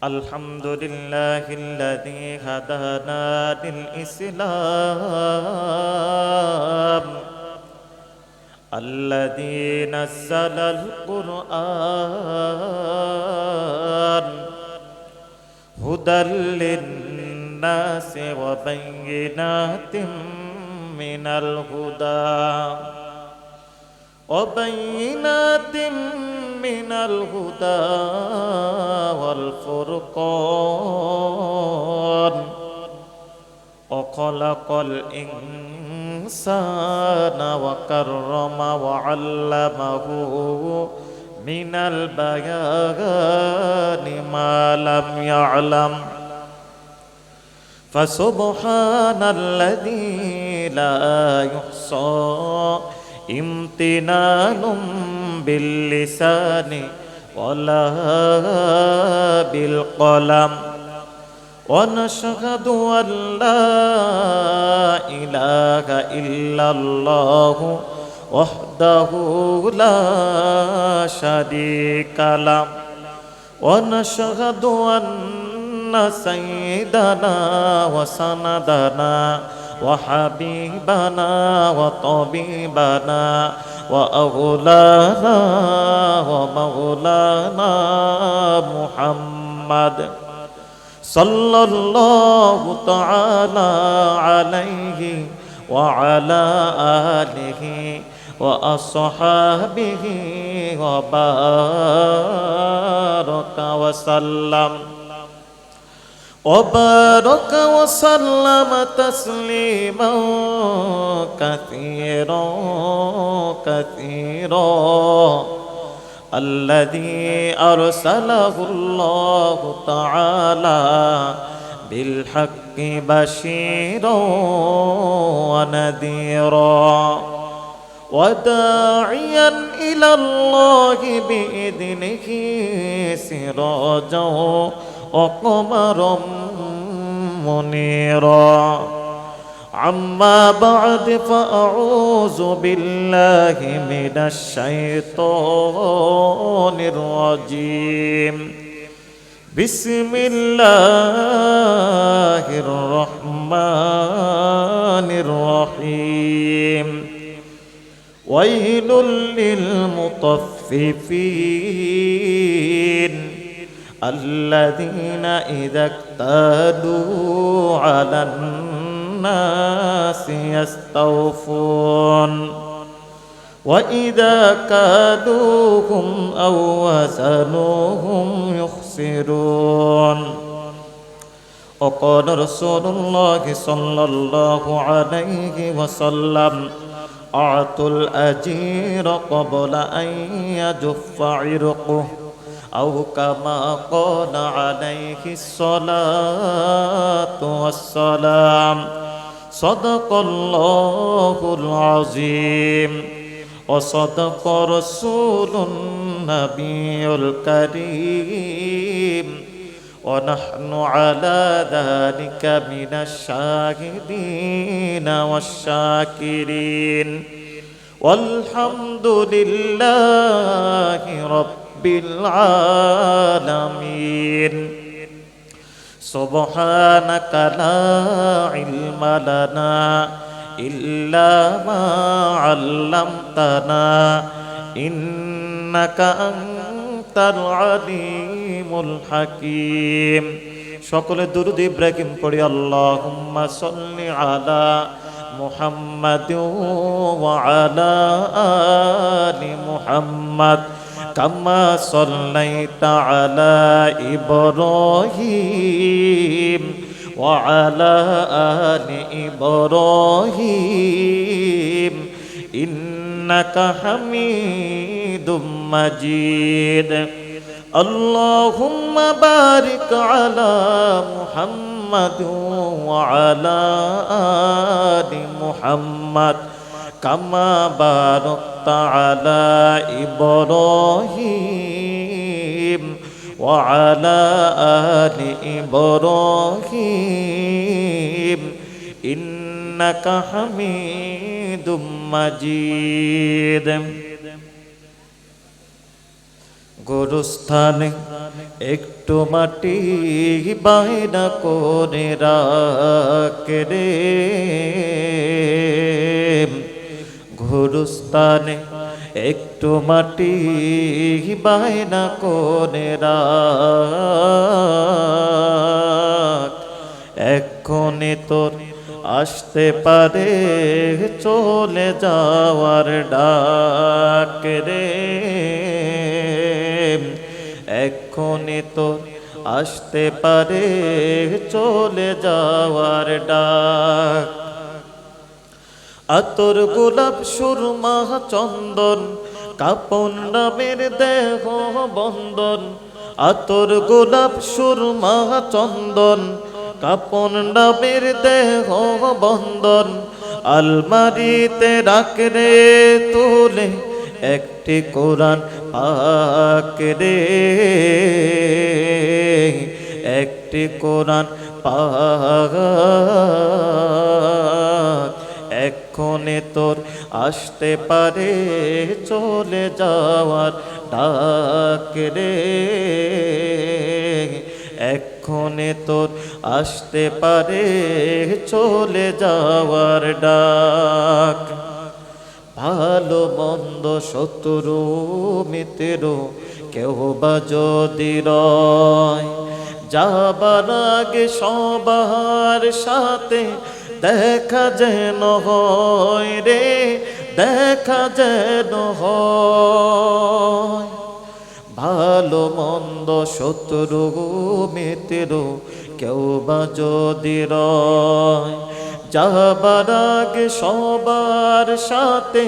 الحمد لله الذي هدانا للإسلام، الذي نزل القرآن هدى للناس وبينات من الهدى والفرقان، وخلق الإنسان وكرم وعلمه من البيان ما لم يعلم. فسبحان الذي لا يحصى امتنان باللسان ولا بالقلم، ونشهد أن لا إله إلا الله وحده لا شريك له، ونشهد أن سيدنا وسندنا وحبيبنا وطبيبنا وأولانا ومولانا محمد صلى الله تعالى عليه وعلى آله وأصحابه وبارك وسلم تسليما كثيرا الذي أرسله الله تعالى بالحق بشيرا ونذيرا، وداعيا إلى الله بإذنه سراجا وقمرا منيرا. أما بعد، فأعوذ بالله من الشيطان الرجيم. بسم الله الرحمن الرحيم. ويل للمطففين الذين إذا اكتالوا على الناس يستوفون، وإذا كالوهم أو وزنوهم يخسرون. وقال رسول الله صلى الله عليه وسلم: أعطوا الأجير قبل أن يجف عرقه، أو كما قال عليه الصلاة والسلام. صدق الله العظيم، وصدق رسول النبي الكريم، ونحن على ذلك من الشاهدين والشاكرين، والحمد لله رب العالمين. سبحانك لا علم لنا إلا ما علمتنا إنك أنت العليم الحكيم. সকলে দুরূদ ইব্রাহিম পড়ি। আল্লাহুম্মা সাল্লি আলা মুহাম্মাদ ওয়া আলা আলি মুহাম্মাদ কামা সাল্লাইতা আলা ইব্রাহিম ওয়া আলা আলি ইব্রাহিম ইন্নাকা হামিদুম মাজিদ। اللهم بارك على محمد وعلى آل محمد كما باركت على إبراهيم وعلى آل إبراهيم إنك حميد مجيد। গোরস্থানে একটু মাটি বায়না করে রাখে রে, গোরস্থানে একটু মাটি বায়না করে রাখ, এক্ষণে তোর আসতে পারে চলে যাওয়ার ডাক রে, এক্ষণে তোর আসতে পারে চলে যাওয়ার ডাক। আতর গোলাপ সুরমা চন্দন কাপন নামের দেহ বন্দন, আতর গোলাপ সুরমা চন্দন কাপন নামের দেহ বন্দন, আলমারিতে রাখরে তুলে একটি কোরআন পাক রে, একটি কোরআন পাক, এক্ষণে তোর আসতে পারে চলে যাওয়ার ডাক রে, এক্ষণে তোর আসতে পারে চলে যাওয়ার ডাক। ভালো মন্দ শত্রু মিত্র কেউ বা যদি রয়, যাবার আগে সবার সাথে দেখা যেন হয় রে, দেখা যেন হয়। ভালো মন্দ শত্রু মিত্র কেউ বা যদি রয়, যাবার আগে সবার সাথে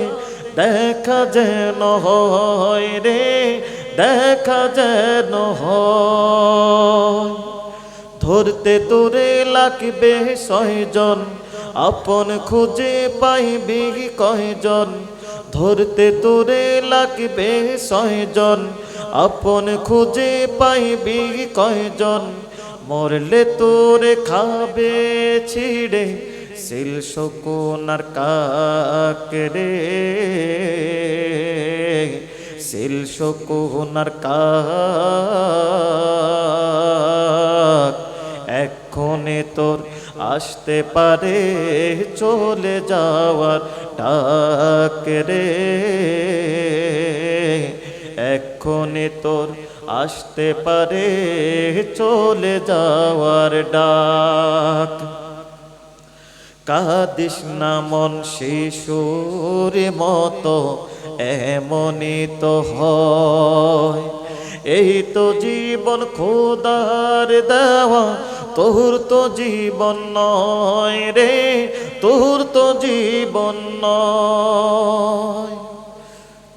দেখা যেন হয় রে, দেখা যেন হয়। ধরতে তোরে লাগবে 6 জন, আপন খুঁজে পাইবি কয়জন, ধরতে তোরে লাগবে 6 জন, আপন খুঁজে পাইবি কয়জন, মরলে তোরে খাবে ছিড়ে সিল শকুনার কাক রে, সিল শকুনার কাক, এক্ষণে তোর আসতে পারে চলে যাওয়ার ডাক রে, এক্ষণে তোর আসতে পারে চলে যাওয়ার ডাক। কাঁদিস না মন শিশুর মতো এমনই তো হয়, এই তো জীবন খোদার দেওয়া, তোর তো জীবন নয় রে, তোর তো জীবন নয়।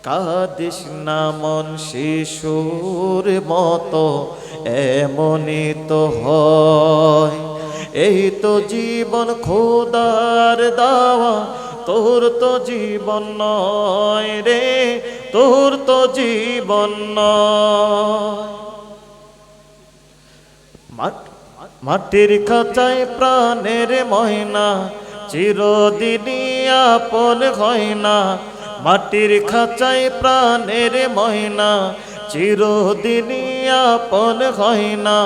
কাঁদিস না মন শিশুর মতো এমনই তো হয়, এই তো জীবন খোদার দেওয়া, তোর তো জীবন নয় রে, তোর তো জীবন নয়। মাটির খাঁচায় প্রাণের ময়না চিরদিনই আপন হয় না, মাটির খাঁচায় প্রাণের ময়না চিরদিনই আপন হয় না,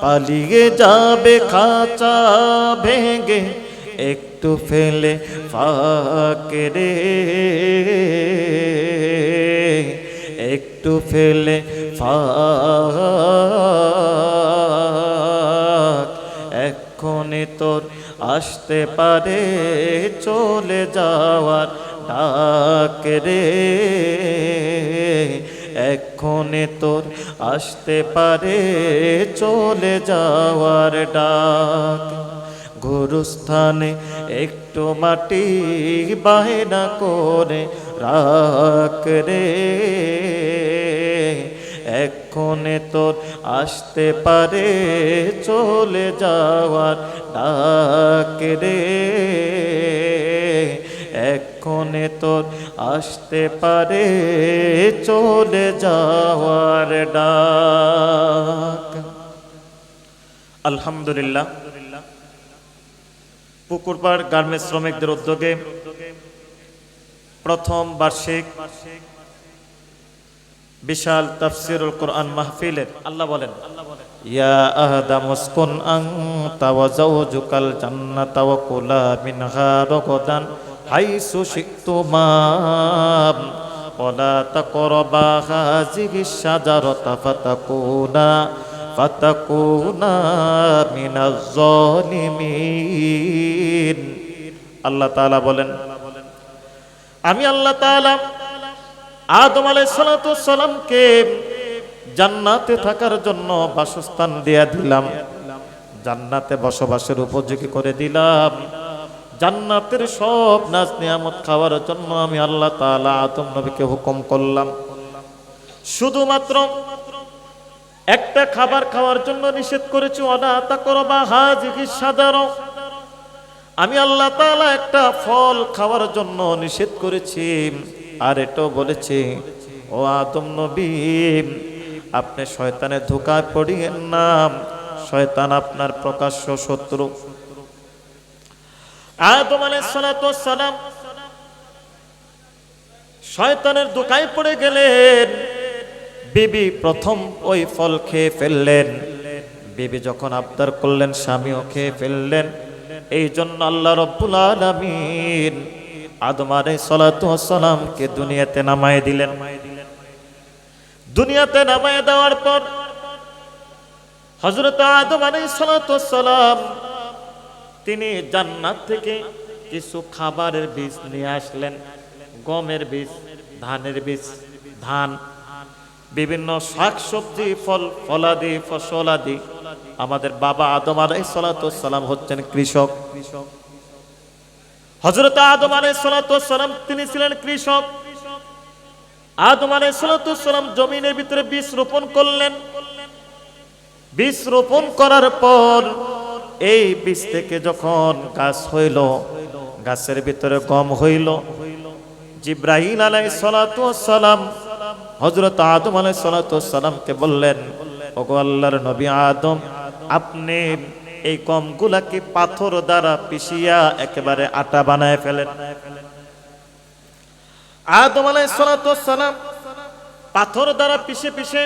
পালিয়ে যাবে খাঁচা ভেঙে একটু ফেলে ফাঁকে রে, একটু ফেলে ফাঁক, এক্ষণে তোর আসতে পারে চলে যাওয়ার ডাক রে, এক্ষণে তোর আসতে পারে চলে যাওয়ার ডাক। গুরুস্থানে একটু মাটি বায়না করে রাখ রে, এক্ষণে তোর আসতে পারে চলে যাওয়ার ডাক রে, এক্ষণে তোর আসতে পারে চলে যাওয়ার ডাক। আলহামদুলিল্লাহ, পুকুরপাড় গার্মেন্টস শ্রমিকদের উদ্যোগে প্রথম বার্ষিক বিশাল তাফসীরুল কোরআন মাহফিলের আল্লাহ বলেন, ইয়া আদম উসকুন আনতা ওয়া যাওজুকাল জান্নাতা ওয়া কুলা মিনহা রাগাদান হাইসু শি'তুমা ওয়া লা তাকরাবা হাযিহিশ শাজারাতা ফাতাকুনা মিনাজ জালিমিন। আল্লাহ তাআলা বলেন, আমি আল্লাহ তাআলা আদম আলাইহিস সালাতু ওয়াস সালামকে জান্নাতে থাকার জন্য বাসস্থান দিয়া দিলাম, জান্নাতে বসবাসের উপযোগী করে দিলাম। জান্নাতের সব নাজ নিয়ামত খাওয়ার জন্য আমি আল্লাহ তাআলা আদম নবীকে হুকুম করলাম। শুধুমাত্র একটা খাবার খাওয়ার জন্য নিষেধ করেছি, ওয়ালা তাকরাবা হাযিহিশ শাজারা। আমি আল্লাহ তাআলা একটা ফল খাওয়ার জন্য নিষেধ করেছি, আর এটাও বলেছি, ও আদম নবী, আপনি শয়তানের ধোঁকায় পড়িয়েন না, শয়তান আপনার প্রকাশ্য শত্রু। আদম আলাইহিস সালাতু ওয়াস সালাম শয়তানের ধোঁকায় পড়ে গেলেন। বিবি প্রথম ওই ফল খেয়ে ফেললেন। বিবি যখন আবদার করলেন, স্বামীও খেয়ে ফেললেন। এই জন্য আল্লাহ রাব্বুল আলামিন আদম আলাইহিস সালাতু ওয়াস সালামকে দুনিয়াতে নামায় দিলেন। দুনিয়াতে নামায় দেওয়ার পর হযরত আদম আলাইহিস সালাতু ওয়াস সালাম তিনি জান্নাত থেকে কিছু খাবারের বীজ নিয়ে আসলেন। গমের বীজ, ধানের বীজ, ধান, বিভিন্ন শাকসবজি, ফলাদি, ফসলাদি। আমাদের বাবা আদম আলাইহিস সালাতু ওয়াস সালাম হচ্ছেন কৃষক। হযরত আদম আলাইহিস সালাতু ওয়াস সালাম তিনি ছিলেন কৃষক। আদম আলাইহিস সালাতু ওয়াস সালাম জমিনের ভিতরে বীজ রোপণ করলেন। বীজ রোপণ করার পর এই বীজ থেকে যখন গাছ হইল, গাছের ভিতরে গম হইল, জিবরাইল আলাইহিস সালাতু ওয়াস সালাম হযরত আদম আলাইহিস সালাতু ওয়াস সালামকে বললেন, ওগো আল্লাহর নবী আদম, আপনি এই গমগুলাকে পাথর দ্বারা পিষিয়া একেবারে আটা বানায় ফেলেন। আদম আলাইহিস সালাতু ওয়াস সালাম পাথর দ্বারা পিষে পিষে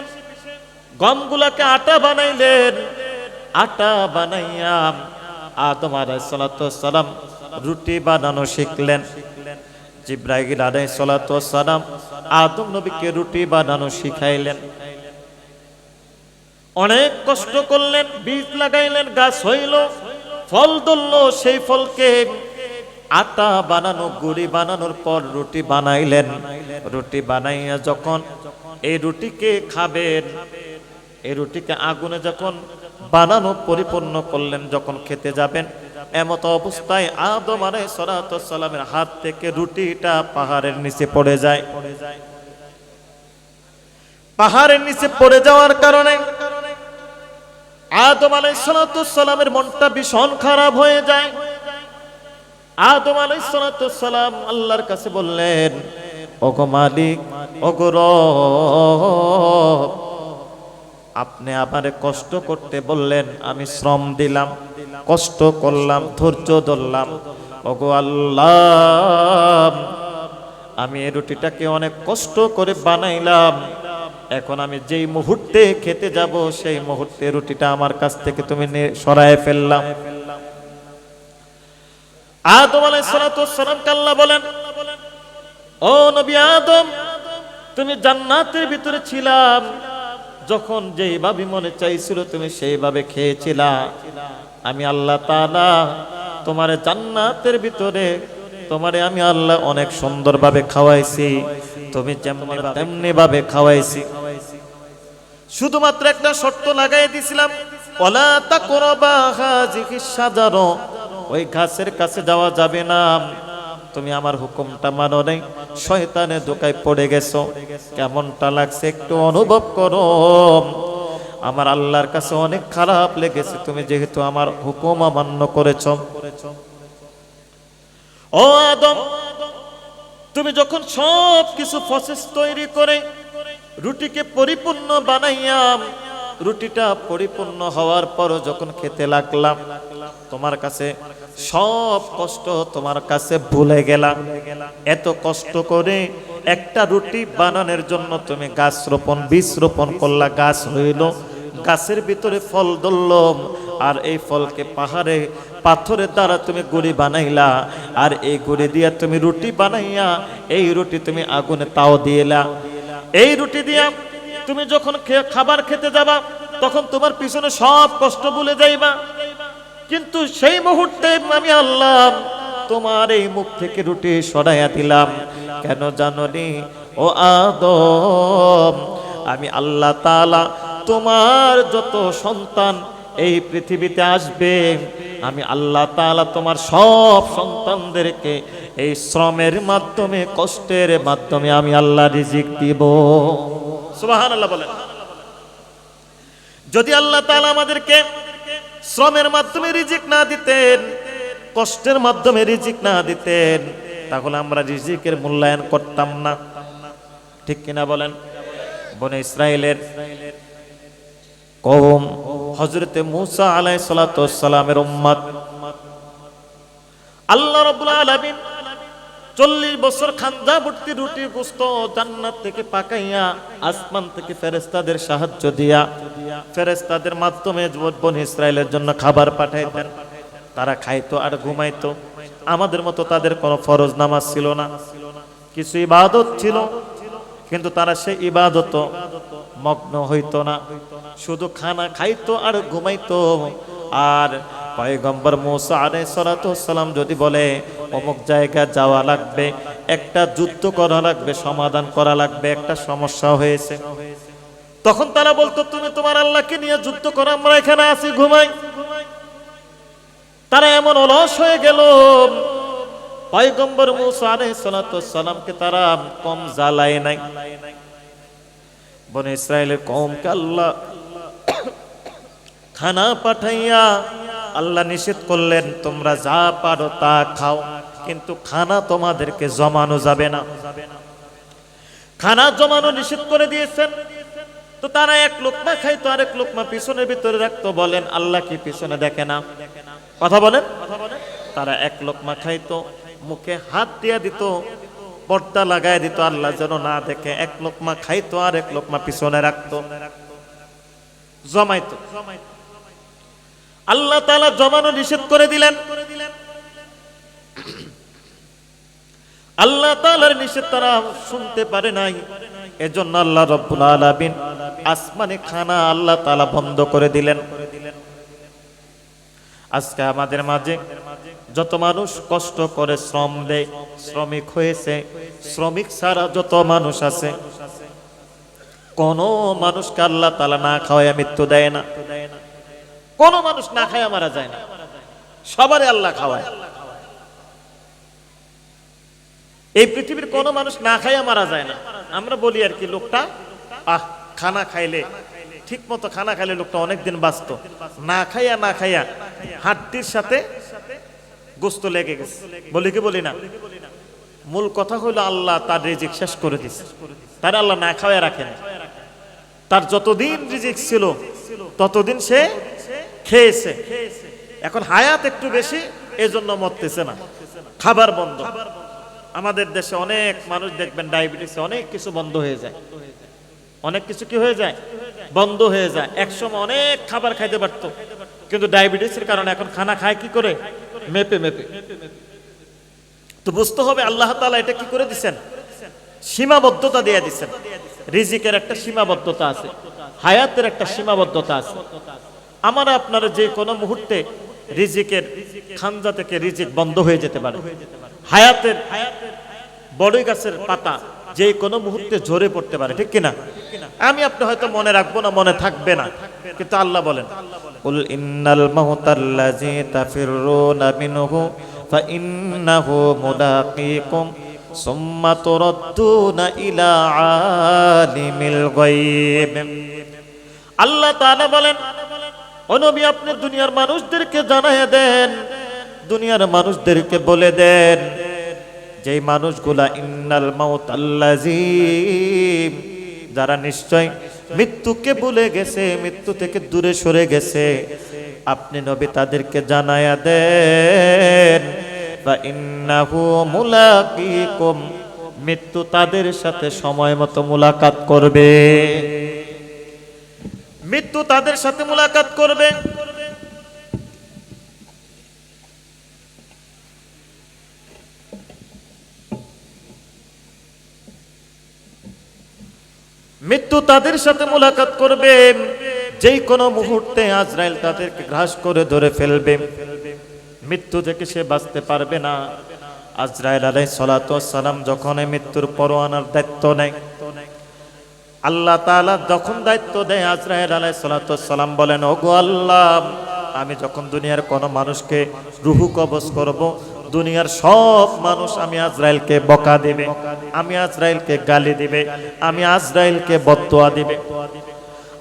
গমগুলাকে আটা বানাইলেন। আটা বানাইয়া আদম আলাইহিস সালাতু ওয়াস সালাম রুটি বানানো শিখলেন। জিবরাইল আলাইহিস সালাতু ওয়াস সালাম আদম নবীকে রুটি বানানো শিখাইলেন। অনেক কষ্ট করলেন, বীজ লাগাইলেন, গাছ হইল, ফল ধরল। সেই ফলকে আটা বানানো, গুড়ি বানানোর পর রুটি বানাইলেন। রুটি বানাইয়া যখন এই রুটিকে খাবেন, এই রুটিকে আগুনে যখন বানানো পরিপূর্ণ করলেন, যখন খেতে যাবেন, এমত অবস্থায় আদম আলাইহিস সালাতু ওয়াস সালামের হাত থেকে রুটিটা পাহাড়ের নিচে পড়ে যায়। পাহাড়ের নিচে পড়ে যাওয়ার কারণে আদম আলাইহিস সালাতু ওয়াস সালামের মনটা ভীষণ খারাপ হয়ে যায়। আদম আলাইহিস সালাতু ওয়াস সালাম আল্লাহর কাছে বললেন, ওগো মালিক, ওগো রব, আপনি আমারে কষ্ট করতে বললেন, আমি শ্রম দিলাম, কষ্ট করলাম, ধৈর্য ধরলাম। ওগো আল্লাহ, আমি এই রুটিটাকে অনেক কষ্ট করে বানাইলাম। এখন আমি যেই মুহূর্তে খেতে যাব, সেই মুহূর্তে রুটিটা আমার কাছ থেকে তুমি সরায় ফেললাম। আদম আলাইহিস সালাতু ওয়াস সালামকে আল্লাহ বলেন, ও নবী আদম, তুমি জান্নাতের ভিতরে ছিলাম, যখন যেইভাবে মনে চাইছিল তুমি সেইভাবে খেয়েছিলা। আমি আল্লাহ তাআলা তোমার জান্নাতের ভিতরে তোমারে আমি আল্লাহ অনেক সুন্দরভাবে খাওয়াইছি, তুমি তেমনি ভাবে খাওয়াইছি। শুধুমাত্র একটা শর্ত লাগাই দিছিলাম, ওয়ালা তাকরাবা হাযিহিশ শাজারা, ওই গাছের কাছে যাওয়া যাবে না। তুমি আমার হুকুমটা মানো নাই, শয়তানের ধোঁকায় পড়ে গেছো। কেমনটা লাগছে একটু অনুভব করো। আমার আল্লাহর কাছে অনেক খারাপ লেগেছে, তুমি যেহেতু আমার হুকুম অমান্য করেছো। ও আদম, তুমি যখন সব কিছু প্রসেস তৈরি করে রুটিকে পরিপূর্ণ বানাইয়া, রুটিটা পরিপূর্ণ হওয়ার পর যখন খেতে লাগলাম, তোমার কাছে সব কষ্ট তোমার কাছে ভুলে গেলাম। এত কষ্ট করে একটা রুটি বানানোর জন্য তুমি গাছ রোপণ, বীজ রোপণ করলা, গাছ হইল, গাছের ভিতরে ফল ধরল, আর এই ফলকে পাহাড়ে পাথরের দ্বারা তুমি গুড়ি বানাইলা, আর এই গুড়ি দিয়া তুমি রুটি বানাইয়া এই রুটি তুমি আগুনে তাও দিয়েলা। এই রুটি দিয়া তুমি যখন খাবার খেতে যাবা তখন তোমার পিছনে সব কষ্ট ভুলে যাইবা, কিন্তু সেই মুহূর্তে আমি আল্লাহ তোমার এই মুখ থেকে রুটি সরাইয়া দিলাম। কেন জানোনি ও আদম, আমি আল্লাহ তাআলা তোমার যত সন্তান এই পৃথিবীতে আসবে, আমি আল্লাহ তাআলা তোমার সব সন্তানদেরকে এই শ্রমের মাধ্যমে, কষ্টের মাধ্যমে আমি আল্লাহ রিজিক দিব। সুবহানাল্লাহ বলেন। যদি আল্লাহ তাআলা আমাদেরকে শ্রমের মাধ্যমে রিজিক না দিতেন, কষ্টের মাধ্যমে রিজিক না দিতেন, তাহলে আমরা রিজিকের মূল্যায়ন করতাম না, ঠিক কিনা বলেন? বনে ইসরাইলের কওম হযরতে মূসা আলাইহিস সালাতু ওয়াস সালামের উম্মত, আল্লাহ রাব্বুল আলামিন 40 বছর খান্দা ভর্তি রুটি গোশত জান্নাত থেকে পাকাইয়া আসমান থেকে ফেরেশতাদের সাহায্য দিয়া ফেরেশতাদের মাধ্যমে বনি ইসরাইলের জন্য খাবার পাঠাইতেন। তারা খাইতো আর ঘুমাইতো। আমাদের মতো তাদের কোনো ফরজ নামাজ ছিল না, কিছু ইবাদত ছিল, কিন্তু তারা সেই ইবাদত মগ্ন হইতো না, শুধু খানা খাইতো আর ঘুমাইতো। আর পয়গম্বর মূসা আলাইহিস সালাতু ওয়াস সালাম যদি বলে অমুক জায়গা যাওয়া লাগবে, একটা যুদ্ধ করা লাগবে, সমাধান করা লাগবে, একটা সমস্যা হয়েছে, তখন তারা বলতো তুমি তোমার আল্লাহকে নিয়ে যুদ্ধ করো, আমরা এখানে আছি ঘুমাই। তারা এমন অলস হয়ে গেল, পয়গম্বর মূসা আলাইহিস সালাতু ওয়াস সালামকে তারা কম জ্বালায় নাই। বনে ইসরাইলের কওমকে আল্লাহ খানা পাঠাইয়া আল্লাহ নিষেধ করলেন তোমরা যা পারো তা খাও, কিন্তু খানা তোমাদেরকে জমানো যাবে না। খানা জমানো নিষেধ করে দিয়েছেন। তো তারা এক লোকমা খাইতো, আরেক লোকমা পিছনের ভিতরে রাখতো। বলেন আল্লাহ কি পিছনে দেখে না? কথা বলেন। তারা এক লোকমা খাইতো, মুখে হাত দিয়া দিত, পর্দা লাগায় দিত আল্লাহ যেন না দেখে। এক লোকমা খাইতো আর এক লোকমা পিছনে রাখতো, জমাইতো। আল্লাহ তাআলা জমানো নিষেধ করে দিলেন। আল্লাহ তাআলার নিষেধ তারা শুনতে পারে নাই, এজন্য আল্লাহ রাব্বুল আলামিন আসমানে খানা আল্লাহ তাআলা বন্ধ করে দিলেন। আজকে আমাদের মাঝে যত মানুষ কষ্ট করে শ্রম দেয়, শ্রমিক হয়েছে, শ্রমিক ছাড়া যত মানুষ আছে, কোন মানুষকে আল্লাহ তাআলা না খাওয়ায় মৃত্যু দেয় না। কোন মানুষ না খায় মারা যায় না, সবারই আল্লাহ খাওয়ায়। এই পৃথিবীর কোন মানুষ না খাইয়া মারা যায় না। আমরা বলি আর কি লোকটা খানা খাইলে, ঠিক মতো খানা খাইলে লোকটা অনেকদিন বাঁচত, না খাইয়া হাড্ডির সাথে গোস্ত লেগে গেছে, বলি কি বলি না? মূল কথা হলো আল্লাহ তার রিজিক শেষ করে দিছে, তার আল্লাহ না খাওয়ায় রাখেন। তার যতদিন রিজিক ছিল ততদিন সে খেয়েছে। এখন হায়াত একটু বেশি, এজন্য মরতেছে না, খাবার বন্ধ। আমাদের দেশে অনেক মানুষ দেখবেন ডায়াবেটিস, অনেক কিছু বন্ধ হয়ে যায়, অনেক কিছু কি হয়ে যায়, বন্ধ হয়ে যায়। একসময় অনেক খাবার খাইতে পারতো, কিন্তু ডায়াবেটিসের কারণে এখন খানা খায় কি করে, মেপে মেপে। তো বুঝতে হবে আল্লাহ তাআলা এটা কি করে দিচ্ছেন, সীমাবদ্ধতা দিয়ে দিচ্ছেন। রিজিকের একটা সীমাবদ্ধতা আছে, হায়াতের একটা সীমাবদ্ধতা আছে। আমরা আপনারা যে কোনো মুহূর্তে রিজিকের খানজা থেকে রিজিক বন্ধ হয়ে যেতে পারে। হায়াতের বড়ই গাছের পাতা যে কোনো মুহূর্তে ঝরে পড়তে পারে, ঠিক কিনা? আমি আপনি হয়তো মনে রাখবো না, মনে থাকবে না, কিন্তু আল্লাহ বলেন কুল ইন্নাল মাউতাল্লাযী তাফিরুনা মিনহু ফাইন্নাহু মুলাকীকুম সুম্মা তুরাদ্দুনা ইলা আলিমিল গায়ব। আল্লাহ তাআলা বলেন ও নবী আপনি দুনিয়ার মানুষদেরকে জানায়া দেন, দুনিয়ার মানুষদেরকে বলে দেন, যেই মানুষগুলা ইন্নাল মাউতাল্লাযী, যারা নিশ্চয় মৃত্যুকে ভুলে গেছে, মৃত্যু থেকে দূরে সরে গেছে, আপনি নবী তাদেরকে জানায়া দেন ফাইন্নাহু মুলাকীকুম, মৃত্যু তাদের সাথে সময় মতো মুলাকাত করবে। মৃত্যু তাদের সাথে মুলাকাত করবে। মৃত্যু তাদের সাথে মুলাকাত করবে, যেই কোনো মুহূর্তে আজরাইল তাদেরকে গ্রাস করে ধরে ফেলবে। মৃত্যু থেকে সে বাঁচতে পারবে না। আজরাইল আলাইহিস সালাতু ওয়াস সালাম যখন মৃত্যুর পরোয়ানার দায়িত্ব নেয়, আল্লাহ তাআলা যখন দায়িত্ব দেয়, আজরাইল আলাইহিস সালাতু ওয়াস সালাম বলেন, ওগো আল্লাহ, আমি যখন দুনিয়ার কোনো মানুষকে রূহ কবজ করব, দুনিয়ার সব মানুষ আমি আজরাইলকে বকা দিবে, আমি আজরাইলকে গালি দিবে, আমি আজরাইলকে বদদুয়া দিবে।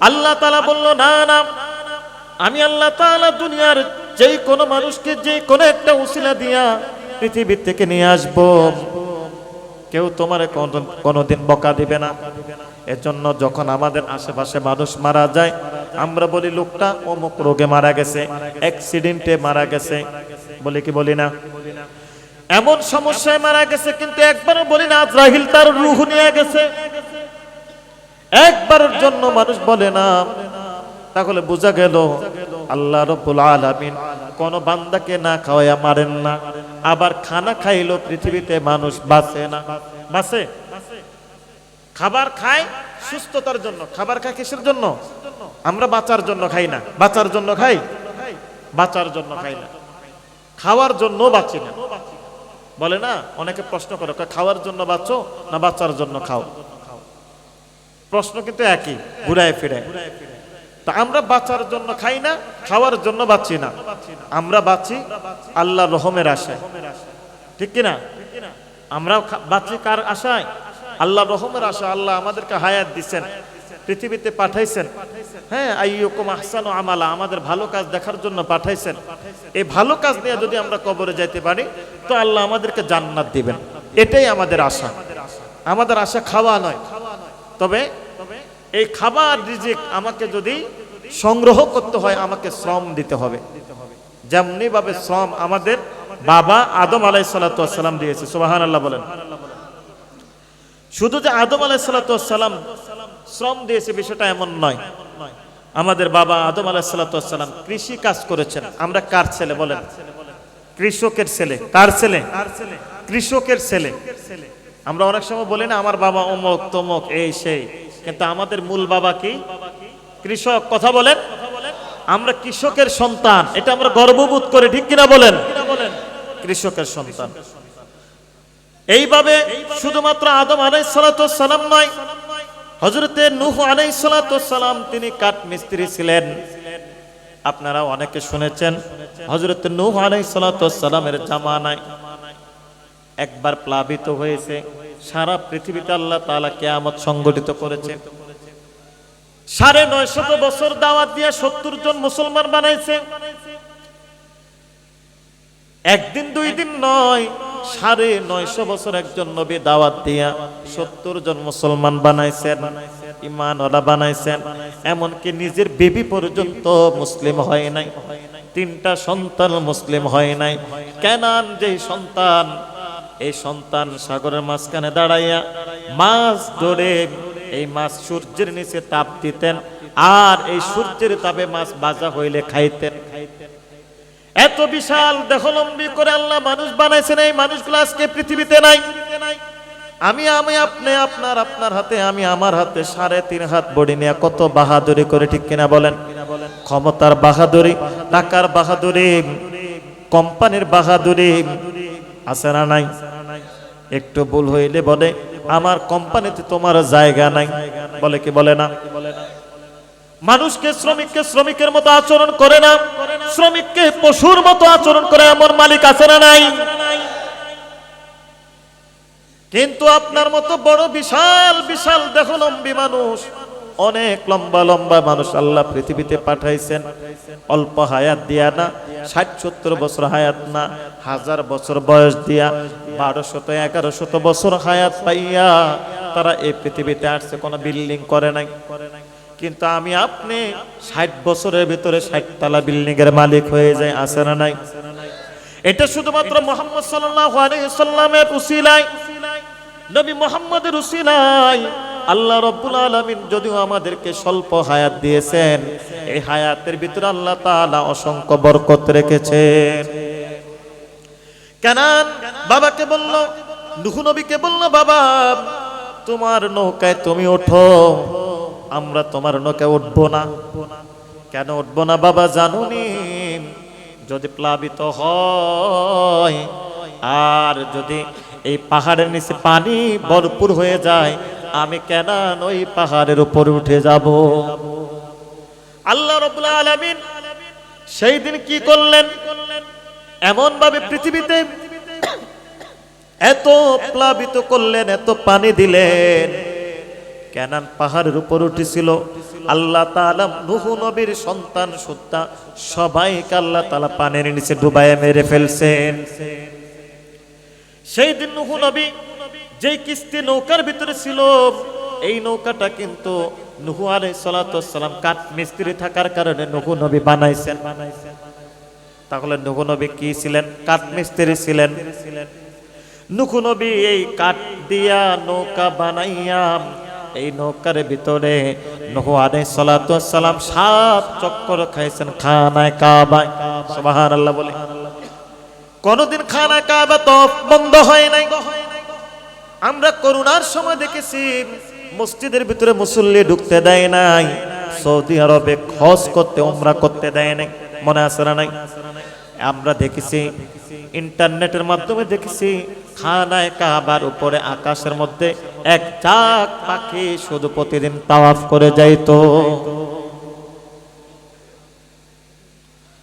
আল্লাহ তাআলা বলল, না না, আমি আল্লাহ তাআলা দুনিয়ার যেই কোনো মানুষকে যে কোনো একটা উসিলা দিয়া পৃথিবী থেকে নিয়ে আসব, কেউ তোমারে কোনোদিন বকা দিবে না। এজন্য যখন আমাদের আশেপাশে মানুষ মারা যায়, আমরা বলি লোকটা অমুক রোগে মারা গেছে, অ্যাক্সিডেন্টে মারা গেছে, বলি কি বলি না? এমন সমস্যায় মারা গেছে, কিন্তু একবারও বলি না আজরাইল তার রূহ নিয়ে গেছে। একবারের জন্য মানুষ বলে না। তাহলে বোঝা গেল আল্লাহ রাব্বুল আলামিন কোন বান্দাকে না খাওয়ায়া মারেন না। আবার খানা খাইলো পৃথিবীতে মানুষ বাঁচে না। বাঁচে? খাবার খায় সুস্থতার জন্য। খাবার খায় কিসের জন্য? আমরা বাঁচার জন্য খাই না। বাঁচার জন্য খাই? বাঁচার জন্য খাই না, খাওয়ার জন্য বাঁচি না। বলে না, অনেকে প্রশ্ন করে, খাওয়ার জন্য বাঁচো না বাঁচার জন্য খাও? প্রশ্ন কিন্তু একই, ঘুরায় ফিরে। তা আমরা বাঁচার জন্য খাই না, খাওয়ার জন্য বাঁচি না। আমরা বাঁচি আল্লাহর রহমের আশায়, ঠিক কিনা? আমরা বাঁচি কার আশায়? আল্লাহর রহমের আশায়। আল্লাহ আমাদেরকে হায়াত দিচ্ছেন, পৃথিবীতে পাঠাইছেন। হ্যাঁ, আইয়ুকুম আহসানু আমালা, আমাদের ভালো কাজ দেখার জন্য পাঠাইছেন। এই ভালো কাজ নিয়ে যদি আমরা কবরে যাইতে পারি, তো আল্লাহ আমাদেরকে জান্নাত দিবেন। এটাই আমাদের আশা। আমাদের আশা খাওয়া নয়। তবে এই খাবার রিজিক আমাকে যদি সংগ্রহ করতে হয়, আমাকে শ্রম দিতে হবে। যেমনি ভাবে শ্রম আমাদের বাবা আদম আলাইহিস সালাতু ওয়াস সালাম দিয়েছে। সুবহানাল্লাহ বলেন। শুধু যে আদম আলাইহিস সালাতু ওয়াস সালাম শ্রম দিয়েছে বিষয়টা এমন নয়। আমাদের বাবা আদম আলাইহিস সালাতু ওয়াস সালাম কৃষি কাজ করেছেন। আমরা কার ছেলে বলেন? কৃষকের ছেলে। কার ছেলে? কৃষকের ছেলে। আমরা অনেক সময় বলি না, আমার বাবা অমুক তমুক এই সেই, কিন্তু আমাদের মূল বাবা কি? কৃষক। কথা বলেন। আমরা কৃষকের সন্তান, এটা আমরা গর্ববোধ করি, ঠিক কিনা বলেন? কৃষকের সন্তান। এইভাবে শুধুমাত্র আদম আলাইহিস সালাতু ওয়াস সালাম নয়, হযরতে নূহ আলাইহিস সালাতু ওয়াস সালাম তিনি কাঠ মিস্ত্রি ছিলেন। আপনারা অনেকে শুনেছেন, হযরতে নূহ আলাইহিস সালাতু ওয়াস সালামের জামানায় একবার প্লাবিত হয়েছে। সারা পৃথিবীতে আল্লাহ তাআলা কিয়ামত সংগঠিত করেছে। 950 বছর দাওয়াত দিয়ে 70 জন মুসলমান বানাইছে। একদিন দুই দিন নয়, 950 বছর একজন নবী দাওয়াত দিয়া 70 জন মুসলমান বানাইছেন, ঈমানওয়ালা বানাইছেন। এমনকি নিজের বেবি পর্যন্ত মুসলিম হয় নাই। 3টা সন্তান মুসলিম হয় নাই। কেনান যেই সন্তান, এই সন্তান সাগরের মাঝখানে দাঁড়াইয়া মাছ ধরে, এই মাছ সূর্যের নিচে তাপ দিতেন, আর এই সূর্যের তাপে মাছ ভাজা হইলে খাইতেন। এত বিশাল দেহলম্বী করে আল্লাহ মানুষ বানাইছেন। এই মানুষগুলো আজকে পৃথিবীতে নাই। আমি আপনি, আপনার হাতে, আমি আমার হাতে 3.5 হাত বডি নিয়ে কত বাহাদুরি করে, ঠিক কিনা বলেন? ক্ষমতার বাহাদুরি, টাকার বাহাদুরি, কোম্পানির বাহাদুরি আছে না নাই? একটু ভুল হইলে বলে আমার কোম্পানিতে তোমার জায়গা নাই, বলে কি বলে না? মানুষকে শ্রমিককে শ্রমিকের মতো আচরণ করে না, শ্রমিককে পশুর মতো আচরণ করে এমন মালিক আছে না নাই? কিন্তু আপনার মতো বড় বিশাল বিশাল দেহলম্বী মানুষ, অনেক লম্বা লম্বা মানুষ আল্লাহ পৃথিবীতে পাঠাইছেন। অল্প হায়াত দিয়া না, 60-70 বছর হায়াত না, 1000 বছর বয়স দিয়া, 1200-1100 বছর হায়াত পাইয়া তারা এই পৃথিবীতে আসছে। কোনো বিল্ডিং করে নাই। কিন্তু আমি আপনি 60 বছরের ভিতরে 60 তলা বিল্ডিং এর মালিক হয়ে যায়, আছে না নাই? এটা শুধুমাত্র মুহাম্মদ সাল্লাল্লাহু আলাইহি ওয়াসাল্লামের উসিলায়, নবী মুহাম্মদের উসিলায় আল্লাহ রাব্বুল আলামিন যদিও আমাদেরকে স্বল্প হায়াত দিয়েছেন, এই হায়াতের ভিতরে আল্লাহ তাআলা অসংখ্য বরকত রেখেছেন। কেনান বাবাকে বলল, নূহ নবীকে বলল, বাবা তোমার নৌকায় তুমি ওঠো, আমরা তোমার নৌকায় উঠবো না। কেন উঠবো না বাবা জানুনি? যদি প্লাবিত হয় আর যদি এই পাহাড়ের নিচে পানি ভরপুর হয়ে যায়, আমি কেন ওই পাহাড়ের উপরে উঠে যাব? আল্লাহ রাব্বুল আলামিন সেই দিন কি করলেন? এমন ভাবে পৃথিবীতে এত প্লাবিত করলেন, এত পানি দিলেন, কেনান পাহাড়ের উপর উঠেছিল। আল্লাহ তাআলা নূহ নবীর সন্তান সুদ্ধা সবাইকে আল্লাহ তাআলা পানির নিচে ডুবাইয়া মেরে ফেলছেন। সেই দিন নূহ নবী যেই কিস্তি নৌকার ভিতরে ছিল, এই নৌকাটা কিন্তু নূহ আলাইহিস সালাতু ওয়াস সালাম কাঠ মিস্ত্রি থাকার কারণে নূহ নবী বানাইছেন। তাহলে নূহ নবী কি ছিলেন? কাঠ মিস্ত্রি ছিলেন। নূহ নবী এই কাঠ দিয়া নৌকা বানাইয়া এই নৌকার ভিতরে নূহ আলাইহিস সালাতু ওয়াস সালাম 7 চক্কর খাইছেন খানায়ে কাবা। সুবহানাল্লাহ বলে। কোনদিন খানায়ে কাবা তো বন্ধ হয় নাই। আমরা করোনার সময় দেখেছি মসজিদের ভিতরে মুসল্লি ঢুকতে দেয় নাই, সৌদি আরবে হজ করতে উমরা করতে দেয় নাই, মনে আছে না নাই? আমরা দেখেছি ইন্টারনেটের মাধ্যমে দেখেছি খানায়ে কাবার উপরে আকাশের মধ্যে এক ঝাঁক পাখি শুধু প্রতিদিন তাওয়াফ করে যাইতো।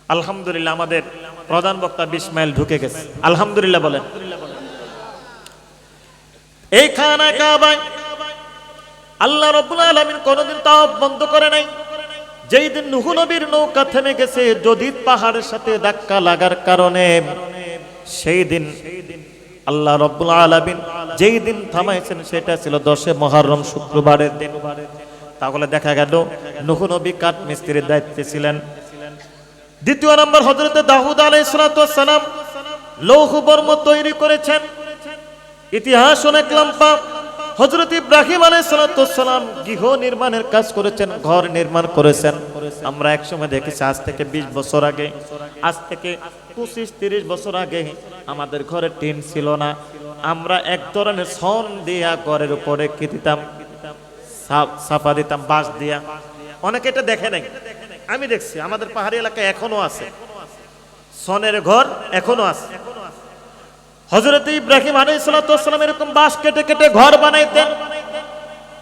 আলহামদুলিল্লাহ আমাদের প্রধান বক্তা 20 মাইল ঢুকে গেছে, আলহামদুলিল্লাহ বলেন। এই খানায়ে কাবায় আল্লাহ রাব্বুল আলামিন কোনদিন তাওয়াফ বন্ধ করে নাই। যেই দিন নূহ নবীর নৌকা থেমে গেছে জদিদ পাহাড়ের সাথে ধাক্কা লাগার কারণে, সেই দিন আল্লাহ রাব্বুল আলামিন যেই দিন থামাইছেন সেটা ছিল 10 মুহররম শুক্রবারের দিন। তাহলে দেখা গেল নূহ নবী কাঠ মিস্ত্রির দায়িত্বে ছিলেন। দ্বিতীয় নম্বর, হযরত দাউদ আলাইহিস সালাতু ওয়াস সালাম লৌহ বর্ম তৈরি করেছেন। ইতিহাস অনেক লম্বা। হযরত ইব্রাহিম আলাইহিস সালাতু ওয়াস সালাম গৃহ নির্মাণের কাজ করেছেন, ঘর নির্মাণ করেছেন। আমরা এক সময় দেখেছি আজ থেকে 20 বছর আগে, আজ থেকে 25-30 বছর আগে আমাদের ঘরে টিন ছিল না। আমরা এক ধরনের ছন দিয়া ঘরের উপরে কি দিতাম? সাফা দিতাম, বাঁশ দিয়া। অনেকে এটা দেখে নাই, আমি দেখছি আমাদের পাহাড়ি এলাকায় এখনো আছে ছনের ঘর, এখনো আছে। হযরত ইব্রাহিম আলাইহিস সালাতু ওয়াস সালাম এরকম বাঁশ কেটে কেটে ঘর বানাইতেন।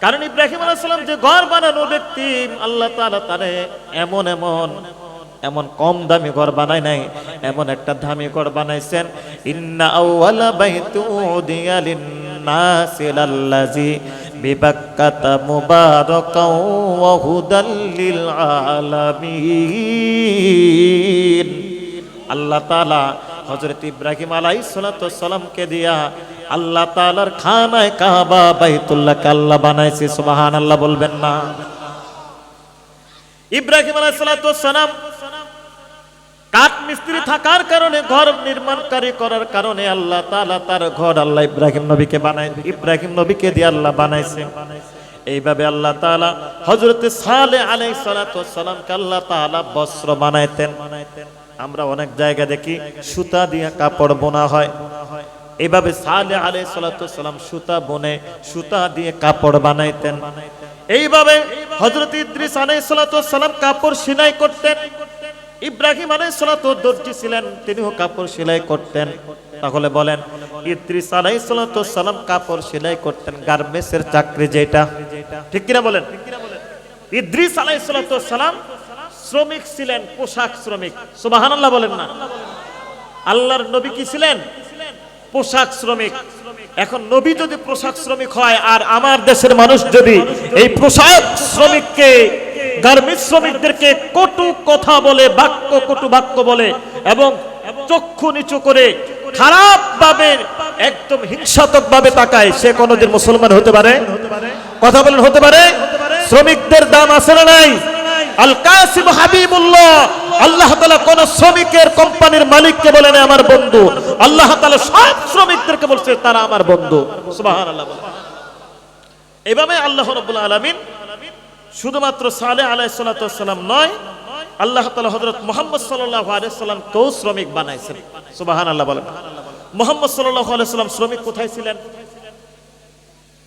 কারণ ইব্রাহিম আলাইহিস সালাম যে ঘর বানানো ব্যক্তি, আল্লাহ তাআলা তারে এমন কম দামি ঘর বানায় নাই, এমন একটা দামি ঘর বানাইছেন। ইন্না আউওয়ালা বাইতু উদিয়া লিন-নাসি লাল্লাযী বিবাক্কাতা মুবারাকাও ওয়া হুদাল লিল আলামিন। আল্লাহ তাআলা হযরত ইব্রাহিম আলাইহিস সালাতু ওয়াস সালামকে দিয়া আল্লাহ তাআলার খানায়ে কাবা বাইতুল্লাহকে আল্লাহ বানাইছে। সুবহানাল্লাহ বলবেন না? ইব্রাহিম আলাইহিস সালাতু ওয়াস সালাম কাঠ মিস্ত্রি থাকার কারণে, ঘর নির্মাণকারী করার কারণে আল্লাহ তাআলা তার ঘর আল্লাহ ইব্রাহিম নবীকে বানাইছে, ইব্রাহিম নবীকে দিয়ে আল্লাহ বানাইছে। এইভাবে আল্লাহ তাআলা হযরত সালেহ আলাইহিস সালাতু ওয়াস সালামকে আল্লাহ তাআলা বস্ত্র বানাইতেন। আমরা অনেক জায়গা দেখি সুতা দিয়ে কাপড় বোনা হয়, এইভাবে সালেহ আলাইহিস সালাতু ওয়াস সালাম সুতা বনে সুতা দিয়ে কাপড় বানাইতেন। এইভাবে হযরত ইদ্রিস আলাইহিস সালাতু ওয়াস সালাম কাপড় সেলাই করতেন। ইব্রাহিম আলাইহিস সালাতু দর্জি ছিলেন, তিনিও কাপড় সেলাই করতেন। তাহলে বলেন, ইদ্রিস আলাইহিস সালাতু সালাম কাপড় সেলাই করতেন, গার্মেন্টসের চাকরি যেটা, ঠিক কিনা বলেন? ইদ্রিস আলাইহিস সালাতু সালাম শ্রমিক ছিলেন, পোশাক শ্রমিক। সুবহানাল্লাহ বলেন না? আল্লাহর নবী কি ছিলেন? পোশাক শ্রমিক। এখন নবী যদি পোশাক শ্রমিক হয়, আর আমার দেশের মানুষ যদি এই পোশাক শ্রমিককে, গার্মেন্টস শ্রমিকদেরকে কটু কথা বলে, কটু বাক্য বলে এবং চক্ষু নিচু করে খারাপ ভাবে, একদম হিংসাত্মক ভাবে তাকায়, সে কোনদিন মুসলমান হতে পারে? কথা বলেন, হতে পারে? শ্রমিকদের দাম আছে না নাই? আল কাসিম হাবিবুল্লাহ, আল্লাহ তাআলা কোন শ্রমিকের কোম্পানির মালিককে বলে না আমার বন্ধু, আল্লাহ তাআলা সব শ্রমিকদেরকে বলছে তারা আমার বন্ধু। সুবহানাল্লাহ। এভাবে আল্লাহ রাব্বুল আলামিন শুধুমাত্র সালেহ আলাইহিস সালাতু ওয়াস সালাম নয়, আল্লাহ তাআলা হযরত মুহাম্মদ সাল্লাল্লাহু আলাইহি সাল্লামকেও শ্রমিক বানাইছেন। সুবহানাল্লাহ বলেন। মুহাম্মদ সাল্লাল্লাহু আলাইহি সাল্লাম শ্রমিক কোথায় ছিলেন?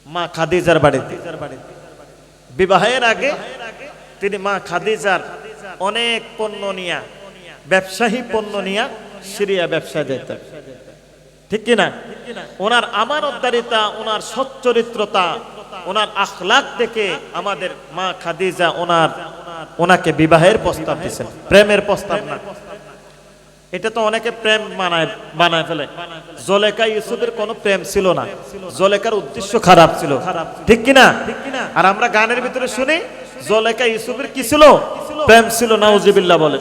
মা খাদিজার বাড়িতে। বিবাহের আগে তিনি মা খাদিজার অনেক পণ্য নিয়া, ব্যবসায়ী পণ্য নিয়া সিরিয়া ব্যবসা যেতেন, ঠিক কিনা? ওনার আমানতদারিতা, ওনার সচ্চরিত্রতা, ওনার আখলাক দেখে আমাদের মা খাদিজা ওনাকে বিবাহের প্রস্তাব দিয়েছেন, প্রেমের প্রস্তাব না। এটা তো অনেকে প্রেম বানায় ফেলে। জুলেখা ইউসুফের কোনো প্রেম ছিল না, জুলেখার উদ্দেশ্য খারাপ ছিল, ঠিক কিনা? আর আমরা গানের ভিতরে শুনি জুলেখা ইউসুফের কি ছিল? প্রেম ছিল। নাউজুবিল্লাহ বলে।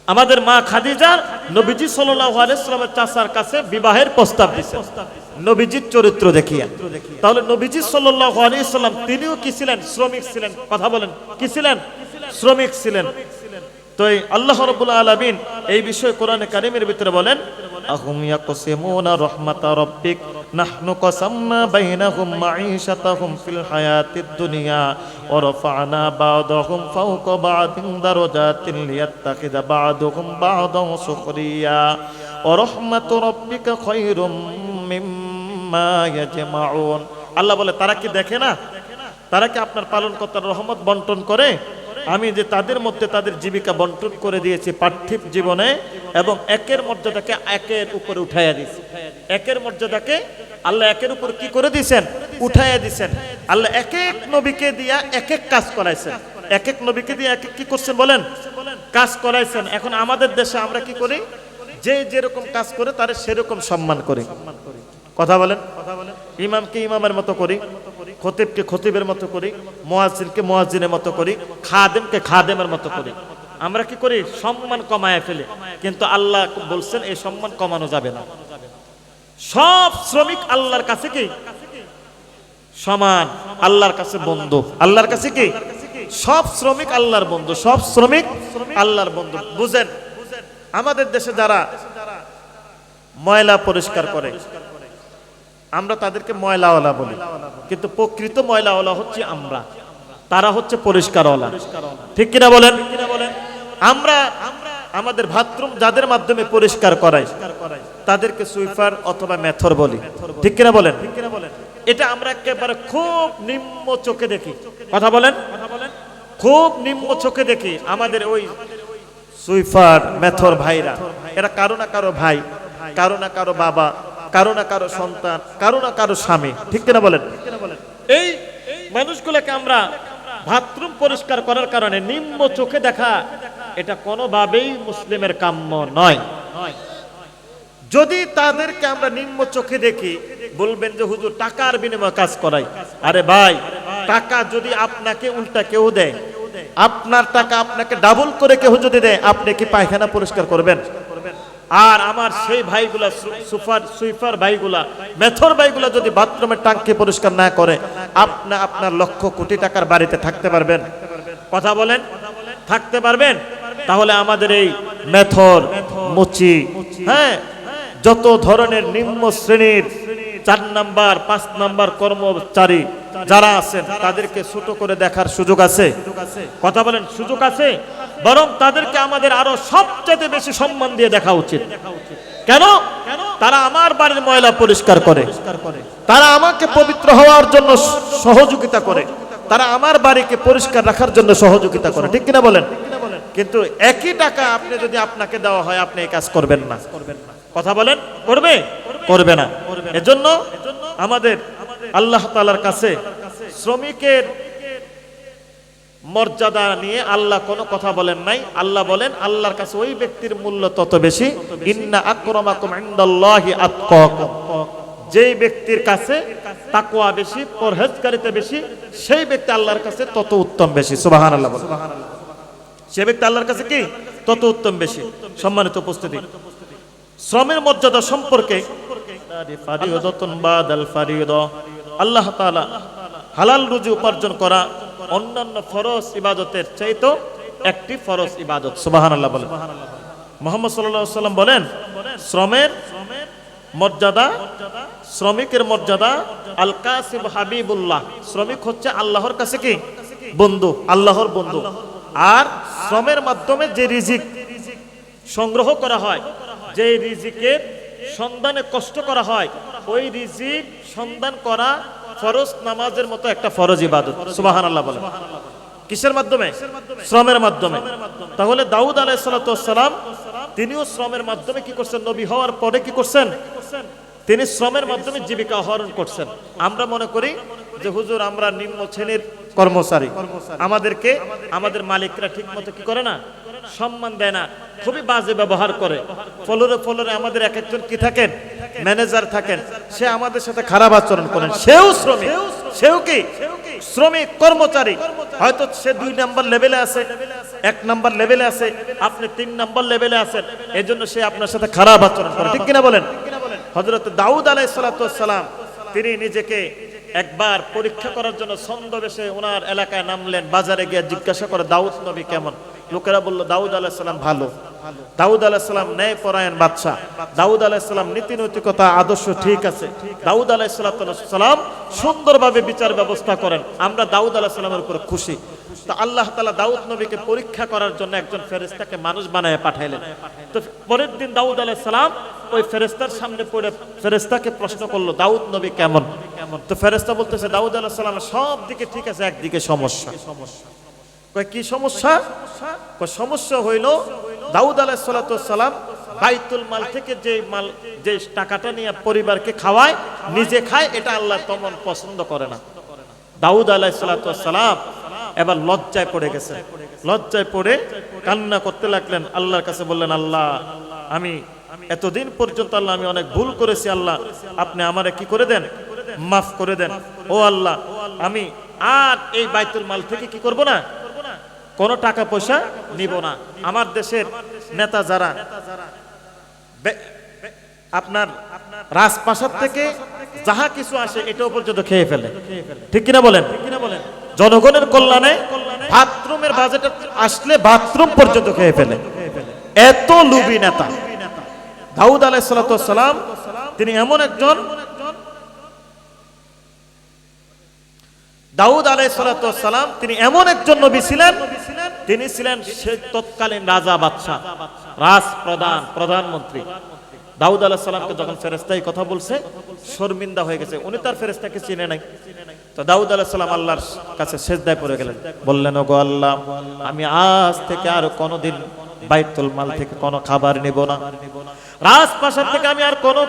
আমাদের মা খাদিজা নবীজি সাল্লাল্লাহু আলাইহি সাল্লামের চাচার কাছে বিবাহের প্রস্তাব দিয়েছেন নবীজির চরিত্র দেখিয়া। তাহলে নবীজি সাল্লাল্লাহু আলাইহি সাল্লাম তিনিও কি ছিলেন? শ্রমিক ছিলেন। কথা বলেন, কি ছিলেন? শ্রমিক ছিলেন। তো আল্লাহ রাব্বুল আলামিন এই বিষয়ে কোরআনে কারীমের ভিতরে বলেন, আহুম ইয়াকসিমুনা রাহমাতা রাব্বিক নাহনু কাসামনা বাইনাহুম মাঈশাতাহুম ফিল হায়াতিদ দুনিয়া ওয়া রাফা'না বা'দাহুম ফাওকা বা'দিন দারাজাতিন লিয়াত্তাখিযা বা'দুহুম বা'দান সুখরিয়া ওয়া রাহমাতু রাব্বিকা খায়রুম মিম্মা ইয়াজমাউন। আল্লাহ বলে, তারা কি দেখে না? তারা কি আপনার পালনকর্তার রহমত বন্টন করে? আমি যে তাদের মধ্যে তাদের জীবিকা বন্টন করে দিয়েছি পার্থিব জীবনে, এবং একের মর্যাদাকে একের উপরে উঠাইয়া দিয়েছি। একের মর্যাদাকে আল্লাহ একের উপর কি করে দিয়েছেন? উঠাইয়া দিয়েছেন। আল্লাহ এক এক নবীকে দিয়া এক এক কাজ করাইছেন। এক এক নবীকে দিয়ে এক এক কি করছেন বলেন? কাজ করাইছেন। এখন আমাদের দেশে আমরা কি করি? যে যেরকম কাজ করে তার সেরকম সম্মান করি। কথা বলেন। ইমামকে ইমামের মতো করি, খতিবকে খতিবের মতো করি, মুয়াজ্জিনকে মুয়াজ্জিনের মতো করি, খাদেমকে খাদেমের মতো করি। আমরা কি করি? সম্মান কমায় ফেলে। কিন্তু আল্লাহ বলছেন এই সম্মান কমানো যাবে না। সব শ্রমিক আল্লাহর কাছে কি সমান, আল্লাহর কাছে বন্ধু। আল্লাহর কাছে কি সব শ্রমিক আল্লাহর বন্ধু, সব শ্রমিক আল্লাহর বন্ধু। বুঝেন, আমাদের দেশে যারা ময়লা পরিষ্কার করে আমরা তাদেরকে ময়লাওয়ালা বলি, কিন্তু প্রকৃত ময়লাওয়ালা হচ্ছে আমরা, তারা হচ্ছে পরিষ্কারওয়ালা, ঠিক কিনা বলেন? আমরা আমাদের বাথরুম যাদের মাধ্যমে পরিষ্কার করাই তাদেরকে সুইপার অথবা মেথর বলি, ঠিক কিনা বলেন? এটা আমরা একেবারে খুব নিম্ন চোখে দেখি। কথা বলেন, খুব নিম্ন চোখে দেখি। আমাদের ওই সুইপার মেথর ভাইরা, এরা কারো না কারো ভাই, কারো না কারো বাবা, কারো না কারো সন্তান, কারো না কারো স্বামী, ঠিক কিনা বলেন? এই মানুষগুলোকে আমরা বাথরুম পরিষ্কার করার কারণে নিম্ন চোখে দেখা, এটা কোনোভাবেই মুসলিমের কাম্য নয়। যদি তাদেরকে আমরা নিম্ন চোখে দেখি, বলবেন যে হুজুর টাকার বিনিময়ে কাজ করাই। আরে ভাই, টাকা যদি আপনাকে উল্টা কেউ দেয়, আপনার টাকা আপনাকে ডাবল করে কেউ যদি দেয়, আপনি কি পায়খানা পরিষ্কার করবেন? আর আমার সেই ভাইগুলা সুইপার ভাইগুলা, মেথর ভাইগুলা যদি বাথরুমের টাঙ্কি পরিষ্কার না করে, আপনার লক্ষ কোটি টাকার বাড়িতে থাকতে পারবেন? কথা বলেন, থাকতে পারবেন? তাহলে আমাদের এই মেথর, মুচি, হ্যাঁ, যত ধরনের নিম্ন শ্রেণীর 4 নাম্বার 5 নাম্বার কর্মচারী যারা আছেন, তাদেরকে ছোট করে দেখার সুযোগ আছে? কথা বলেন, সুযোগ আছে? বরং তাদেরকে আমাদের আরো সবচেয়ে বেশি সম্মান দিয়ে দেখা উচিত। কেন? তারা আমার বাড়ির ময়লা পরিষ্কার করে, তারা আমাকে পবিত্র হওয়ার জন্য সহযোগিতা করে, তারা আমার বাড়িকে পরিষ্কার রাখার জন্য সহযোগিতা করে, ঠিক কিনা বলেন? কিন্তু একই টাকা আপনি যদি আপনাকে দেওয়া হয়, আপনি এই কাজ করবেন না। কথা বলেন, করবে? করবে না। এজন্য আমাদের আল্লাহ তাআলার কাছে শ্রমিকের মর্যাদা নিয়ে আল্লাহ কোনো কথা বলেন নাই। আল্লাহ বলেন, আল্লাহর কাছে ওই ব্যক্তির মূল্য তত বেশি, ইন্না আকরামাকুম ইনদাল্লাহি আতকাকুম। যেই ব্যক্তির কাছে তাকওয়া বেশি, পরহেজগারিতা বেশি, সেই ব্যক্তি আল্লাহর কাছে তত উত্তম বেশি। সুবহানাল্লাহ। সেই ব্যক্তি আল্লাহর কাছে কি তত উত্তম বেশি। সম্মানিত উপস্থিতি, শ্রমের মর্যাদা সম্পর্কে আল্লাহ তাআলা হালাল রুজি উপার্জন করা অন্যান্য ফরজ ইবাদতের চাইতে একটি ফরজ ইবাদত। সুবহানাল্লাহ বলেন। মুহাম্মদ সাল্লাল্লাহু আলাইহি ওয়াসাল্লাম বলেন, শ্রমের মর্যাদা, শ্রমিকের মর্যাদা, আল কাসিব হাবিবুল্লাহ, শ্রমিক হচ্ছে আল্লাহর কাছে কি বন্ধু, আল্লাহর বন্ধু। আর শ্রমের মাধ্যমে যে রিজিক সংগ্রহ করা হয়, যে রিজিকের সন্ধানে কষ্ট করা হয়, ওই রিজিক সন্ধান করা ফরজ নামাজের মতো একটা ফরজ ইবাদত। সুবহানাল্লাহ বলেন। কিসের মাধ্যমে? শ্রমের মাধ্যমে। তাহলে দাউদ আলাইহিস সালাতু ওয়াস সালাম তিনিও শ্রমের মাধ্যমে কি করছেন? নবী হওয়ার পরে কি করছেন? তিনি শ্রমের মাধ্যমে জীবিকা আহরণ করছেন। আমরা মনে করি যে হুজুর আমরা নিম্ন শ্রেণীর কর্মচারী, আমাদেরকে আমাদের মালিকরা ঠিক মতো কি করে না, সম্মান দেয় না, খুবই বাজে ব্যবহার করে। ফলরে আমাদের এক একজন কি থাকেন, ম্যানেজার থাকেন, সে আমাদের সাথে খারাপ আচরণ করেন। সেও শ্রমিক, সেও কি শ্রমিক কর্মচারী। হয়তো সে 2 নাম্বার লেভেলে আছে, 1 নাম্বার লেভেলে আছে, আপনি 3 নাম্বার লেভেলে আছেন, এজন্য সে আপনার সাথে খারাপ আচরণ করে। ঠিক কিনা বলেন? হযরত দাউদ আলাইহিস সালাতু ওয়াস সালাম তিনি নিজেকে একবার পরীক্ষা করার জন্য ছদ্মবেশে ওনার এলাকায় নামলেন। বাজারে গিয়ে জিজ্ঞাসা করে দাউদ নবী কেমন? লোকেরা বলল দাউদ আলাইহিস সালাম ভালো, দাউদ আলাইহিস সালাম ন্যায় পরায়ণ বাদশা, দাউদ আলাইহিস সালাম নীতি নৈতিকতা আদর্শ ঠিক আছে, দাউদ আলাইহিস সালাম সুন্দরভাবে বিচার ব্যবস্থা করেন, আমরা দাউদ আলাইহিস সালামের উপর খুশি। তো আল্লাহ তাআলা দাউদ নবীকে পরীক্ষা করার জন্য একজন ফেরেশতাকে মানুষ বানায় পাঠাইলেন। তো পরের দিন দাউদ আলাইহিস সালাম ওই ফেরেশতার সামনে পড়ে ফেরেশতাকে প্রশ্ন করলো দাউদ নবী কেমন? তো ফেরেশতা বলতেছে দাউদ আলাইহিস সালাম সব দিকে ঠিক আছে, একদিকে সমস্যা। কি সমস্যা? সমস্যা হইল দাউদ আলাইহিস সালাম বাইতুল মাল থেকে যে টাকাটা নিয়ে পরিবারকে খাওয়ায়, নিজে খায়, এটা আল্লাহ তেমন পছন্দ করে না। দাউদ আলাইহিস সালাম এবার লজ্জায় পড়ে গেছে। লজ্জায় পড়ে কান্না করতে লাগলেন, আল্লাহর কাছে বললেন, আল্লাহ আমি এতদিন পর্যন্ত আল্লাহ আমি অনেক ভুল করেছি, আল্লাহ আপনি আমারে কি করে দেন, মাফ করে দেন। ও আল্লাহ আমি আর এই বাইতুল মাল থেকে কি করব না, কোনো টাকা পয়সা নিব না। আমার দেশের নেতা যারা আপনার রাজপ্রাসাদ থেকে যাহা কিছু আসে এটাও পর্যন্ত খেয়ে ফেলে। ঠিক কিনা বলেন? জনগণের কল্যাণে বাথরুমের বাজেট আসলে বাথরুম পর্যন্ত খেয়ে ফেলে, এত লোভী নেতা দাউদ আলাইহিস সালাম। তিনি এমন একজন, দাউদ আলাইহিস সালাম তিনি এমন একজন নবী ছিলেন, তিনি ছিলেন সেই তৎকালীন রাজা, বাদশা, রাজপ্রধান, প্রধানমন্ত্রী। দাউদ আলাইহিস সালামকে যখন ফেরেশতাই কথা বলছে, শর্মিন্দা হয়ে গেছে, উনি তার ফেরেশতাকে চিনে নাই। তো দাউদ আলাইহিস সালাম আল্লাহর কাছে সিজদায় পড়ে গেলেন, বললেন ওগো আল্লাহ আমি আজ থেকে আর কোনোদিন বাইতুল মাল থেকে কোনো খাবার নিব না, রাজপ্রাসাদ থেকে আমি আর কোনো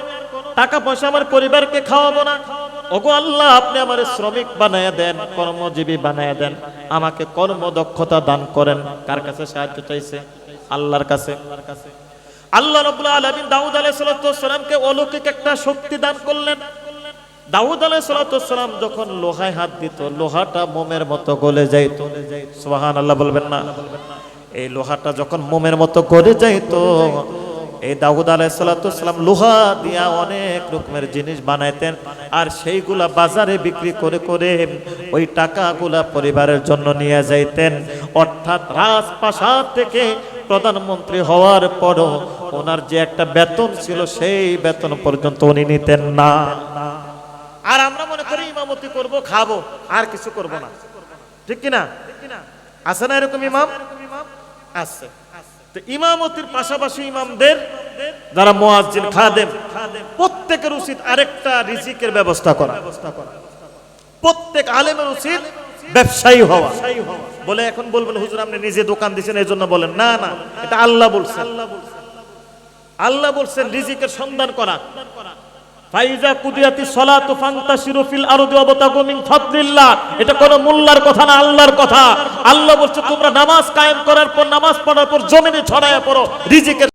টাকা পয়সা আমার পরিবারকে খাওয়াবো না। ওগো আল্লাহ আপনি আমার শ্রমিক বানায়া দেন, কর্মজীবী বানায়া দেন, আমাকে কর্মদক্ষতা দান করেন। কার কাছে সাহায্য চাইছে? আল্লাহর কাছে। আল্লাহ রাব্বুল আলামিন দাউদ আলাইহিস সালামকে অলৌকিক একটা শক্তি দান করলেন। দাউদ আলাইহিস সালাম যখন লোহায় হাত দিত, লোহাটা মোমের মতো গলে যাইত। সুবহানাল্লাহ বলবেন না? এই লোহাটা যখন মোমের মতো গলে যাইত, এই দাউদ আলাইহিস সালাম লোহা দিয়া অনেক রকমের জিনিস বানাইতেন, আর সেইগুলা বাজারে বিক্রি করে করে ওই টাকাগুলা পরিবারের জন্য নিয়ে যাইতেন। অর্থাৎ রাজপ্রাসাদ থেকে প্রধানমন্ত্রী হওয়ার পরও ওনার যে একটা বেতন ছিল, সেই বেতন পর্যন্ত উনি নিতেন না। আর আমরা মনে করি ইমামতি করব, খাবো, আর কিছু করব না। ঠিক কিনা? আছে না এরকম ইমাম? আছে। তো ইমামতির পাশাপাশি ইমামদের যারা মুয়াজ্জিন, খাদেম, প্রত্যেকের উচিত আরেকটা রিজিকের ব্যবস্থা করা। প্রত্যেক আলেমের উচিত ব্যবসায়ী হওয়া। বলে এখন বলবেন হুজুর আপনি নিজে দোকান দিয়েছেন এই জন্য বলেন, না না, এটা আল্লাহ বলছেন। আল্লাহ বলছেন রিজিকের সন্ধান করা। ফাইজা কুদিয়াতি সলাতু ফান্তাশিরু ফিল আরদি ওয়াবতাগু মিন ফাদলিল্লাহ, এটা কোন মোল্লার কথা না, আল্লাহর কথা। আল্লাহ বলছে তোমরা নামাজ কায়েম করার পর, নামাজ পড়ার পর জমিনে ছড়ায়া পড়ো, রিজিকের